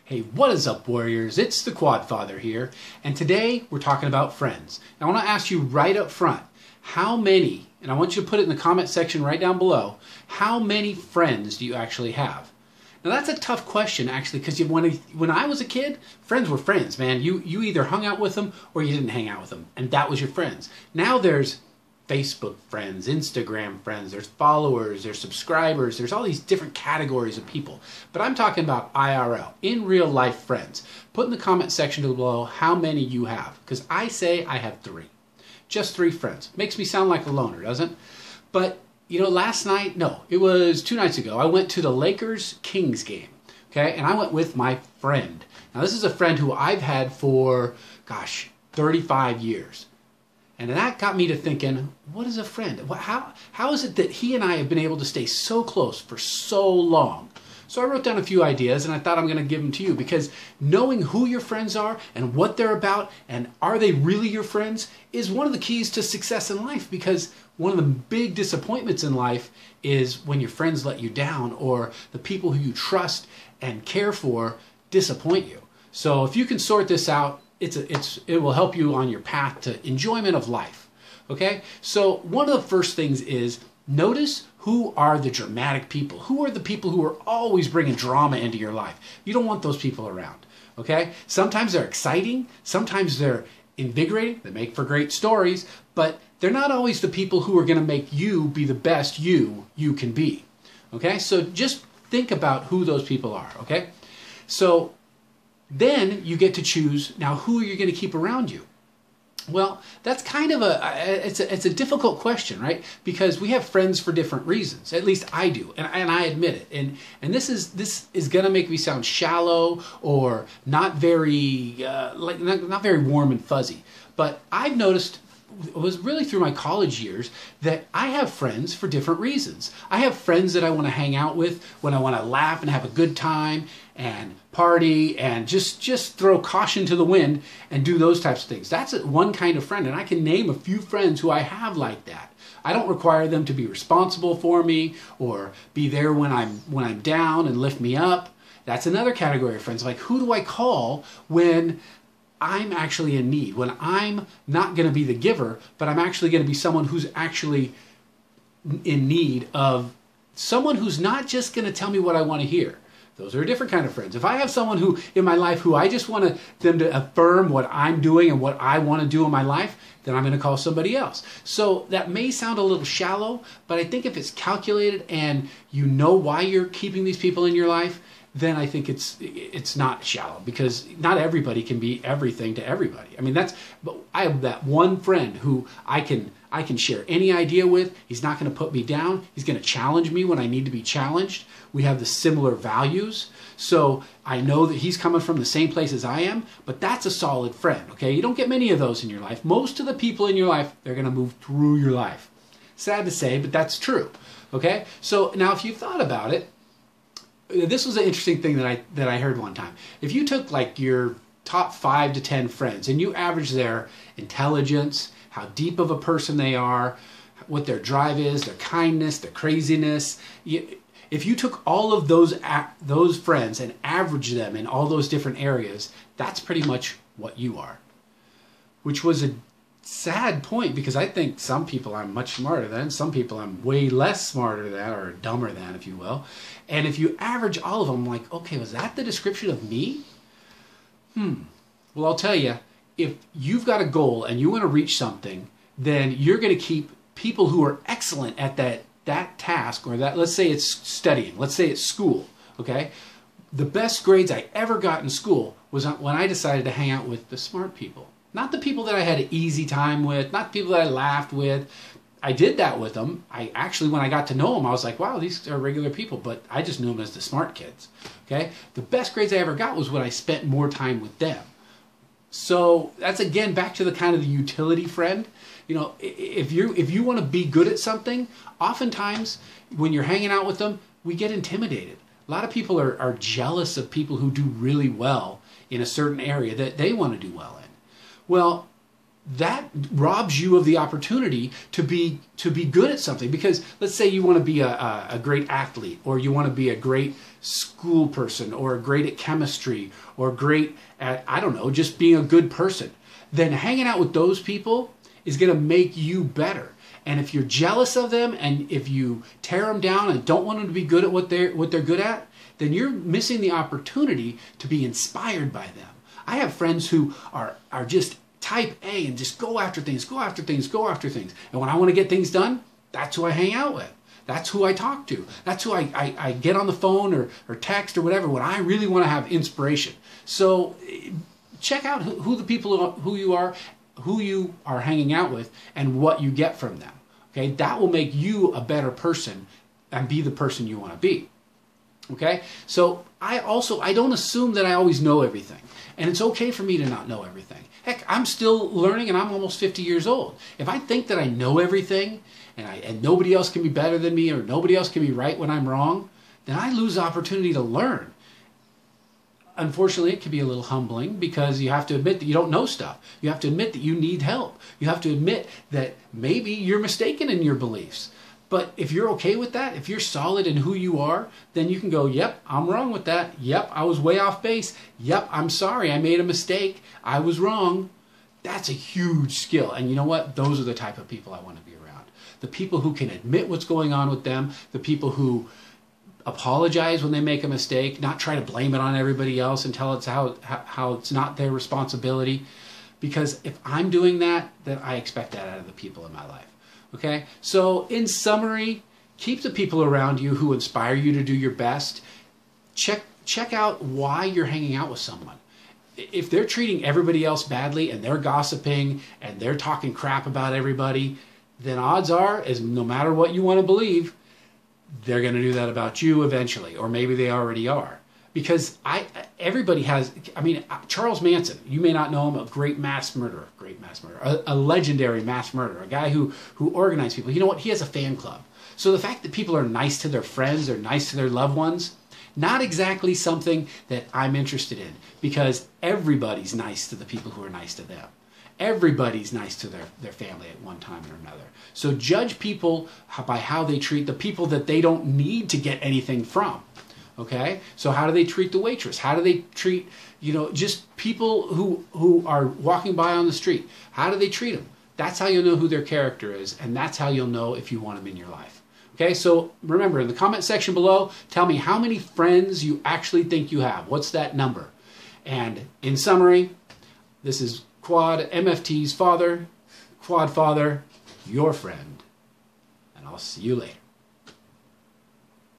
Hey, what is up, Warriors? It's the Quadfather here, and today we're talking about friends. I want to ask you right up front, how many, and I want you to put it in the comment section right down below, how many friends do you actually have? Now that's a tough question actually, because when I was a kid, friends were friends, man. You either hung out with them or you didn't hang out with them, and that was your friends. Now there's Facebook friends, Instagram friends, there's followers, there's subscribers, there's all these different categories of people. But I'm talking about IRL, in real life friends. Put in the comment section below how many you have, because I say I have 3. Just 3 friends. Makes me sound like a loner, doesn't it? But, you know, last night, no, it was 2 nights ago, I went to the Lakers-Kings game, okay? And I went with my friend. Now, this is a friend who I've had for, gosh, 35 years. And that got me to thinking, what is a friend? How is it that he and I have been able to stay so close for so long? So I wrote down a few ideas, and I thought I'm going to give them to you, because knowing who your friends are and what they're about and are they really your friends is one of the keys to success in life, because one of the big disappointments in life is when your friends let you down or the people who you trust and care for disappoint you. So if you can sort this out, it will help you on your path to enjoyment of life. Okay? So one of the first things is notice who are the dramatic people. Who are the people who are always bringing drama into your life? You don't want those people around. Okay? Sometimes they're exciting. Sometimes they're invigorating. They make for great stories. But they're not always the people who are going to make you be the best you can be. Okay? So just think about who those people are. Okay? So then you get to choose now who you're going to keep around you. Well, that's kind of it's a difficult question, right? Because we have friends for different reasons. At least I do, and I admit it. And this is going to make me sound shallow or not very not very warm and fuzzy. But I've noticed, it was really through my college years, that I have friends for different reasons. I have friends that I want to hang out with when I want to laugh and have a good time and party and just throw caution to the wind and do those types of things. That's one kind of friend, and I can name a few friends who I have like that. I don't require them to be responsible for me or be there when I'm down and lift me up. That's another category of friends. Like, who do I call when I'm actually in need, when I'm not going to be the giver, but I'm actually going to be someone who's actually in need of someone who's not just going to tell me what I want to hear. Those are a different kind of friends. If I have someone who in my life who I just want them to affirm what I'm doing and what I want to do in my life, then I'm going to call somebody else. So that may sound a little shallow, but I think if it's calculated and you know why you're keeping these people in your life, then I think it's not shallow, because not everybody can be everything to everybody. I mean, but I have that one friend who I can share any idea with. He's not going to put me down. He's going to challenge me when I need to be challenged. We have the similar values. So I know that he's coming from the same place as I am, but that's a solid friend, okay? You don't get many of those in your life. Most of the people in your life, they're going to move through your life. Sad to say, but that's true, okay? So now if you thought about it, this was an interesting thing that I heard one time. If you took like your top 5 to 10 friends and you average their intelligence, how deep of a person they are, what their drive is, their kindness, their craziness, if you took all of those friends and averaged them in all those different areas, that's pretty much what you are. Which was a sad point, because I think some people I'm much smarter than, some people I'm way less smarter than, or dumber than, if you will. And if you average all of them, I'm like, okay, was that the description of me? Well, I'll tell you, if you've got a goal and you want to reach something, then you're going to keep people who are excellent at that task, or that, let's say it's studying, let's say it's school, okay? The best grades I ever got in school was when I decided to hang out with the smart people. Not the people that I had an easy time with, not the people that I laughed with. I did that with them. I actually, when I got to know them, I was like, wow, these are regular people, but I just knew them as the smart kids, okay? The best grades I ever got was when I spent more time with them. So that's, again, back to the kind of the utility friend. You know, if you want to be good at something, oftentimes when you're hanging out with them, we get intimidated. A lot of people are jealous of people who do really well in a certain area that they want to do well in. Well, that robs you of the opportunity to be good at something. Because let's say you want to be a great athlete, or you want to be a great school person, or great at chemistry, or great at, I don't know, just being a good person. Then hanging out with those people is going to make you better. And if you're jealous of them, and if you tear them down and don't want them to be good at what they're good at, then you're missing the opportunity to be inspired by them. I have friends who are just type A and just go after things, go after things, go after things. And when I want to get things done, that's who I hang out with. That's who I talk to. That's who I get on the phone or text or whatever when I really want to have inspiration. So check out who the people who you are hanging out with and what you get from them. Okay, that will make you a better person and be the person you want to be. Okay, so I don't assume that I always know everything, and it's okay for me to not know everything. Heck, I'm still learning, and I'm almost 50 years old. If I think that I know everything, and nobody else can be better than me, or nobody else can be right when I'm wrong, then I lose the opportunity to learn. Unfortunately, it can be a little humbling, because you have to admit that you don't know stuff. You have to admit that you need help. You have to admit that maybe you're mistaken in your beliefs. But if you're okay with that, if you're solid in who you are, then you can go, yep, I'm wrong with that. Yep, I was way off base. Yep, I'm sorry, I made a mistake. I was wrong. That's a huge skill. And you know what? Those are the type of people I want to be around. The people who can admit what's going on with them, the people who apologize when they make a mistake, not try to blame it on everybody else and tell it's how it's not their responsibility. Because if I'm doing that, then I expect that out of the people in my life. Okay, so in summary, keep the people around you who inspire you to do your best. Check out why you're hanging out with someone. If they're treating everybody else badly, and they're gossiping, and they're talking crap about everybody, then odds are, as no matter what you want to believe, they're going to do that about you eventually, or maybe they already are. Because everybody has, Charles Manson, you may not know him, a legendary mass murderer, a guy who organized people. You know what? He has a fan club. So the fact that people are nice to their friends, or nice to their loved ones, not exactly something that I'm interested in, because everybody's nice to the people who are nice to them. Everybody's nice to their family at one time or another. So judge people by how they treat the people that they don't need to get anything from. Okay, so how do they treat the waitress? How do they treat, just people who are walking by on the street? How do they treat them? That's how you'll know who their character is, and that's how you'll know if you want them in your life. Okay, so remember, in the comment section below, tell me how many friends you actually think you have. What's that number? And in summary, this is MFT's father, Quadfather, your friend, and I'll see you later.